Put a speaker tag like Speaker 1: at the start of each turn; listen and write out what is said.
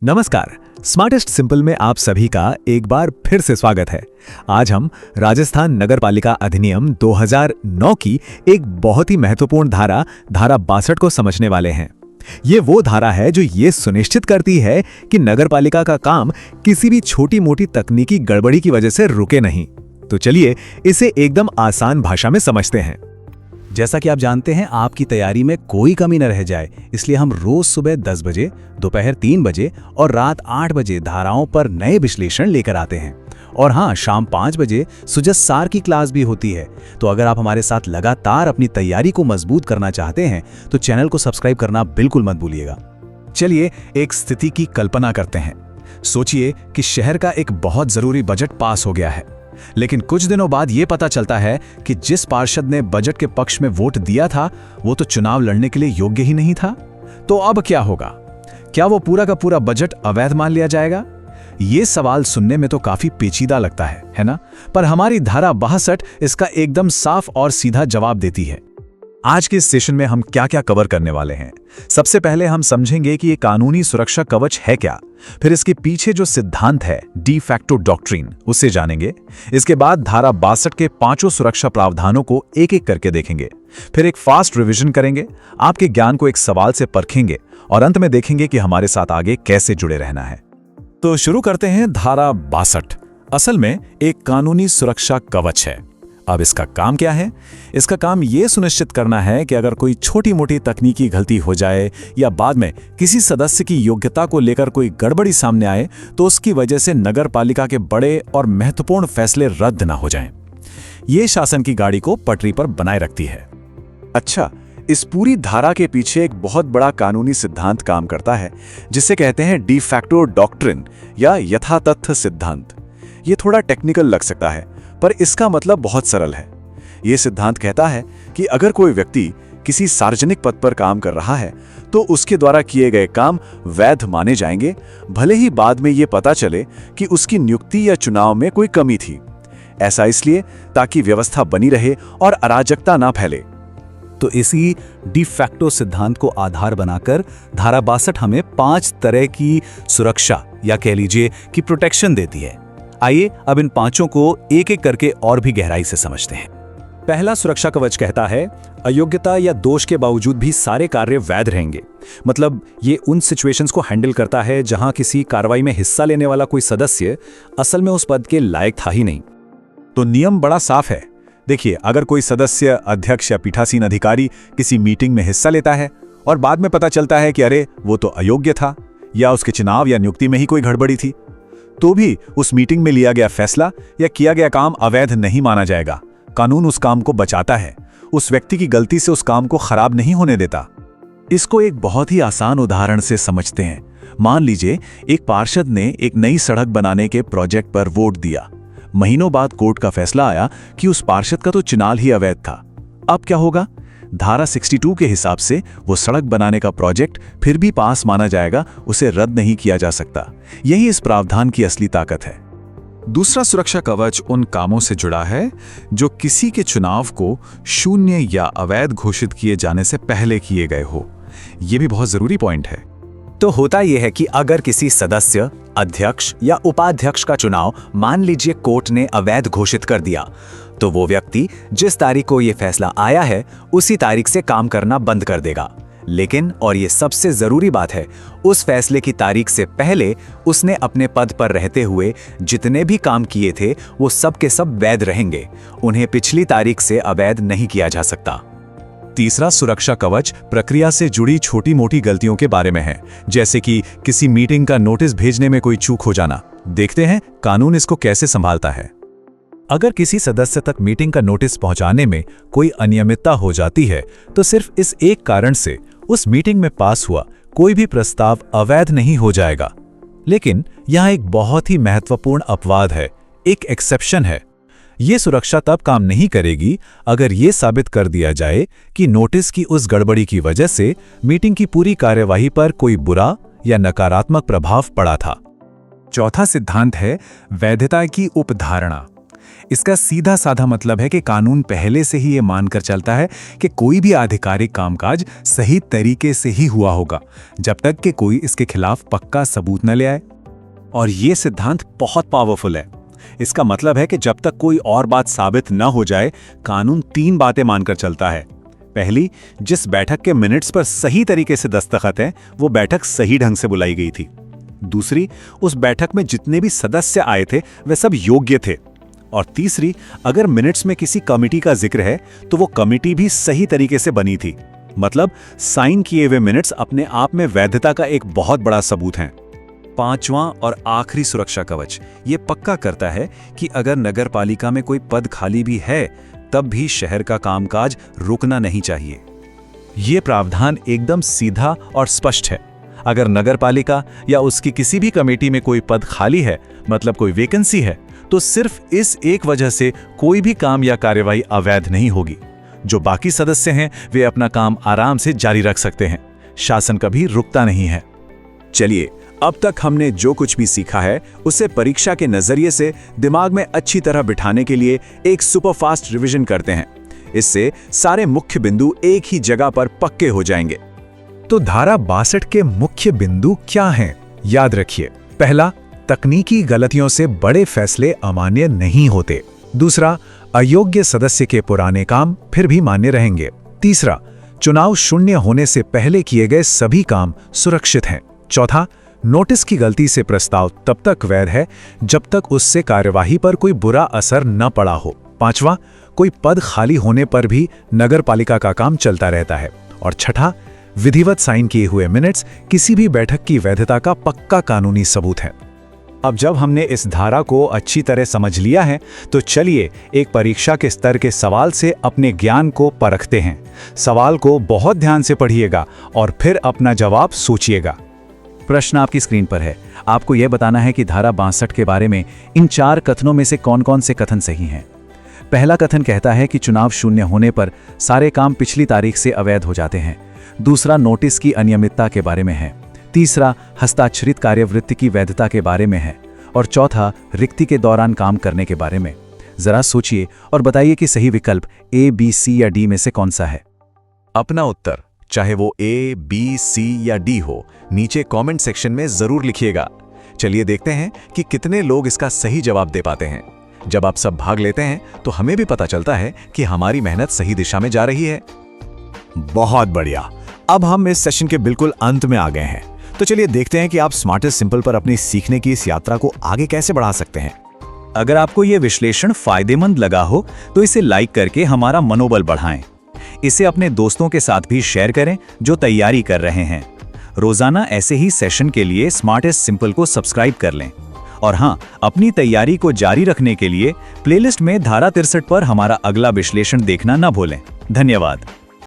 Speaker 1: नमस्कार। Smartest simple में आप सभी का एक बार फिर से स्वागत है। आज हम राजस्थान नगरपालिका अधिनियम 2009 की एक बहुत ही महत्वपूर्ण धारा 62 को समझने वाले हैं। ये वो धारा है जो ये सुनिश्चित करती है कि नगरपालिका का काम किसी भी छोटी मोटी तकनीकी गड़बड़ी की वजह से रुके नहीं। तो चलिए इसे एकदम आसान भाषा में समझते हैं।
Speaker 2: जैसा कि आप जानते हैं, आपकी तैयारी में कोई कमी न रह जाए, इसलिए हम रोज सुबह 10 बजे, दोपहर 3 बजे और रात 8 बजे धाराओं पर नए विश्लेषण लेकर आते हैं। और हाँ, शाम 5 बजे सुजस सार की क्लास भी होती है। तो अगर आप हमारे साथ लगातार अपनी तैयारी को मजबूत करना चाहते हैं तो चैनल को सब्सक्राइब करना बिल्कुल मत भूलिएगा।
Speaker 1: चलिए एक स्थिति की कल्पना करते हैं। सोचिए कि शहर का एक बहुत जरूरी बजट पास हो गया है, लेकिन कुछ दिनों बाद यह पता चलता है कि जिस पार्षद ने बजट के पक्ष में वोट दिया था वो तो चुनाव लड़ने के लिए योग्य ही नहीं था। तो अब क्या होगा? क्या वो पूरा का पूरा बजट अवैध मान लिया जाएगा? ये सवाल सुनने में तो काफी पेचीदा लगता है ना? पर हमारी धारा 62 इसका एकदम साफ और सीधा जवाब देती है। आज के इस सेशन में हम क्या क्या कवर करने वाले हैं। सबसे पहले हम समझेंगे कि ये कानूनी सुरक्षा कवच है क्या, फिर इसके पीछे जो सिद्धांत है डी फैक्टो डॉक्ट्रिन उसे जानेंगे। इसके बाद धारा 62 के 5 सुरक्षा प्रावधानों को एक एक करके देखेंगे। फिर एक फास्ट रिवीजन करेंगे, आपके ज्ञान को एक सवाल से परखेंगे और अंत में देखेंगे कि हमारे साथ आगे कैसे जुड़े रहना है। तो शुरू करते हैं। धारा 62 असल में एक कानूनी सुरक्षा कवच है। अब इसका काम क्या है? इसका काम यह सुनिश्चित करना है कि अगर कोई छोटी मोटी तकनीकी गलती हो जाए या बाद में किसी सदस्य की योग्यता को लेकर कोई गड़बड़ी सामने आए तो उसकी वजह से नगरपालिका के बड़े और महत्वपूर्ण फैसले रद्द ना हो जाएं। ये शासन की गाड़ी को पटरी पर बनाए रखती है।
Speaker 3: अच्छा, इस पूरी धारा के पीछे एक बहुत बड़ा कानूनी सिद्धांत काम करता है जिसे कहते हैं डी फैक्टो डॉक्ट्रिन या यथातथ सिद्धांत। ये थोड़ा टेक्निकल लग सकता है पर इसका मतलब बहुत सरल है। यह सिद्धांत कहता है कि अगर कोई व्यक्ति किसी सार्वजनिक पद पर काम कर रहा है तो उसके द्वारा किए गए काम वैध माने जाएंगे, भले ही बाद में यह पता चले कि उसकी नियुक्ति या चुनाव में कोई कमी थी। ऐसा इसलिए ताकि व्यवस्था बनी रहे और अराजकता ना फैले।
Speaker 2: तो इसी डी फैक्टो सिद्धांत को आधार बनाकर धारा 62 हमें 5 तरह की सुरक्षा या कह लीजिए कि प्रोटेक्शन देती है। आइए अब इन 5 को एक एक करके और भी गहराई से समझते हैं। पहला सुरक्षा कवच कहता है अयोग्यता या दोष के बावजूद भी सारे कार्य वैध रहेंगे। मतलब ये उन सिचुएशंस को हैंडल करता है जहां किसी कार्रवाई में हिस्सा लेने वाला कोई सदस्य असल में उस पद के लायक था ही नहीं।
Speaker 1: तो नियम बड़ा साफ है। देखिए, अगर कोई सदस्य, अध्यक्ष या पीठासीन अधिकारी किसी मीटिंग में हिस्सा लेता है और बाद में पता चलता है कि अरे वो तो अयोग्य था या उसके चुनाव या नियुक्ति में ही कोई गड़बड़ी थी, तो भी उस मीटिंग में लिया गया फैसला या किया गया काम अवैध नहीं माना जाएगा। कानून उस काम को बचाता है, उस व्यक्ति की गलती से उस काम को खराब नहीं होने देता। इसको एक बहुत ही आसान उदाहरण से समझते हैं। मान लीजिए एक पार्षद ने एक नई सड़क बनाने के प्रोजेक्ट पर वोट दिया। महीनों बाद कोर्ट का फैसला आया कि उस पार्षद का तो चुनाव ही अवैध था। अब क्या होगा? धारा 62 के हिसाब से वो सड़क बनाने का प्रोजेक्ट फिर भी पास माना जाएगा, उसे रद्द नहीं किया जा सकता। यही इस प्रावधान की असली ताकत है। दूसरा सुरक्षा कवच उन कामों से जुड़ा है जो किसी के चुनाव को शून्य या अवैध घोषित किए जाने से पहले किए गए हो। यह भी बहुत जरूरी पॉइंट है।
Speaker 2: तो होता यह है कि अगर किसी सदस्य, अध्यक्ष या उपाध्यक्ष का चुनाव मान लीजिए कोर्ट ने अवैध घोषित कर दिया, तो वो व्यक्ति जिस तारीख को यह फैसला आया है उसी तारीख से काम करना बंद कर देगा। लेकिन, और ये सबसे जरूरी बात है, उस फैसले की तारीख से पहले उसने अपने पद पर रहते हुए जितने भी काम किए थे वो सब के सब वैध रहेंगे। उन्हें पिछली तारीख से अवैध नहीं किया जा सकता।
Speaker 1: तीसरा सुरक्षा कवच प्रक्रिया से जुड़ी छोटी मोटी गलतियों के बारे में है, जैसे कि किसी मीटिंग का नोटिस भेजने में कोई चूक हो जाना। देखते हैं कानून इसको कैसे संभालता है। अगर किसी सदस्य तक मीटिंग का नोटिस पहुंचाने में कोई अनियमितता हो जाती है तो सिर्फ इस एक कारण से उस मीटिंग में पास हुआ कोई भी प्रस्ताव अवैध नहीं हो जाएगा। लेकिन यहां एक बहुत ही महत्वपूर्ण अपवाद है, एक एक्सेप्शन है। ये सुरक्षा तब काम नहीं करेगी अगर ये साबित कर दिया जाए कि नोटिस की उस गड़बड़ी की वजह से मीटिंग की पूरी कार्यवाही पर कोई बुरा या नकारात्मक प्रभाव पड़ा था। चौथा सिद्धांत है वैधता की उपधारणा। इसका सीधा साधा मतलब है कि कानून पहले से ही ये मानकर चलता है कि कोई भी आधिकारिक कामकाज सही तरीके से ही हुआ होगा, जब तक कि कोई इसके खिलाफ पक्का सबूत न ले आए।
Speaker 2: और ये सिद्धांत बहुत पावरफुल है। इसका मतलब है कि जब तक कोई और बात साबित न हो जाए, कानून 3 बातें मानकर चलता है। पहली, जिस बैठक के मिनट्स पर सही तरीके से दस्तखत हैं, वो बैठक सही ढंग से बुलाई गई थी। दूसरी, उस बैठक में जितने भी सदस्य आए थे वे सब योग्य थे। और तीसरी, अगर मिनट्स में किसी कमिटी का जिक्र है तो वो कमिटी भी सही तरीके से बनी थी। मतलब साइन किए हुए मिनट्स अपने आप में वैधता का एक बहुत बड़ा सबूत हैं।
Speaker 1: 5वां और आखिरी सुरक्षा कवच ये पक्का करता है कि अगर नगरपालिका में कोई पद खाली भी है, तब भी शहर का कामकाज रुकना नहीं चाहिए। ये प्रावधान एकदम सीधा और स्पष्ट है। अगर नगरपालिका या उसकी किसी भी कमेटी में कोई पद खाली है, मतलब कोई वैकेंसी है, तो सिर्फ इस एक वजह से कोई भी काम या कार्यवाही अवैध नहीं होगी। जो बाकी सदस्य हैं वे अपना काम आराम से जारी रख सकते हैं। शासन कभी रुकता नहीं है।
Speaker 3: चलिए, अब तक हमने जो कुछ भी सीखा है उसे परीक्षा के नजरिए से दिमाग में अच्छी तरह बिठाने के लिए एक सुपरफास्ट रिवीजन करते हैं। इससे सारे मुख्य बिंदु एक ही जगह पर पक्के हो जाएंगे।
Speaker 1: तो धारा 62 के मुख्य बिंदु क्या हैं? याद रखिए, पहला, तकनीकी गलतियों से बड़े फैसले अमान्य नहीं होते। दूसरा, अयोग्य सदस्य के पुराने काम फिर भी मान्य रहेंगे। तीसरा, चुनाव शून्य होने से पहले किए गए सभी काम सुरक्षित हैं। चौथा, नोटिस की गलती से प्रस्ताव तब तक वैध है जब तक उससे कार्यवाही पर कोई बुरा असर न पड़ा हो। पांचवां, कोई पद खाली होने पर भी नगरपालिका का काम चलता रहता है। और छठा, विधिवत साइन किए हुए मिनट्स किसी भी बैठक की वैधता का पक्का कानूनी सबूत है।
Speaker 2: अब जब हमने इस धारा को अच्छी तरह समझ लिया है, तो चलिए एक परीक्षा के स्तर के सवाल से अपने ज्ञान को परखते हैं। सवाल को बहुत ध्यान से पढ़िएगा और फिर अपना जवाब सोचिएगा।
Speaker 1: प्रश्न आपकी स्क्रीन पर है। आपको यह बताना है कि धारा 62 के बारे में इन 4 कथनों में से कौन कौन से कथन सही हैं। पहला कथन कहता है कि चुनाव शून्य होने पर सारे काम पिछली तारीख से अवैध हो जाते हैं। दूसरा, नोटिस की अनियमितता के बारे में है। तीसरा, हस्ताक्षरित कार्यवृत्ति की वैधता के बारे में है। और चौथा, रिक्ति के दौरान काम करने के बारे में। जरा सोचिए और बताइए कि सही विकल्प A, B, C या D में से कौन सा है। अपना उत्तर, चाहे वो A, B, C या D हो, नीचे कमेंट सेक्शन में जरूर लिखिएगा। चलिए देखते हैं कि कितने लोग इसका सही जवाब दे पाते हैं। जब आप सब भाग लेते हैं तो हमें भी पता चलता है कि हमारी मेहनत सही दिशा में जा रही है।
Speaker 2: बहुत बढ़िया। अब हम इस सेशन के बिल्कुल अंत में आ गए हैं, तो चलिए देखते हैं कि आप स्मार्टेस्ट सिंपल पर अपनी सीखने की इस यात्रा को आगे कैसे बढ़ा सकते हैं। अगर आपको यह विश्लेषण फायदेमंद लगा हो तो इसे लाइक करके हमारा मनोबल बढ़ाएं। इसे अपने दोस्तों के साथ भी शेयर करें जो तैयारी कर रहे हैं। रोजाना ऐसे ही सेशन के लिए स्मार्टेस्ट सिंपल को सब्सक्राइब कर लें। और हाँ, अपनी तैयारी को जारी रखने के लिए प्लेलिस्ट में धारा 63 पर हमारा अगला विश्लेषण देखना न भूलें। धन्यवाद।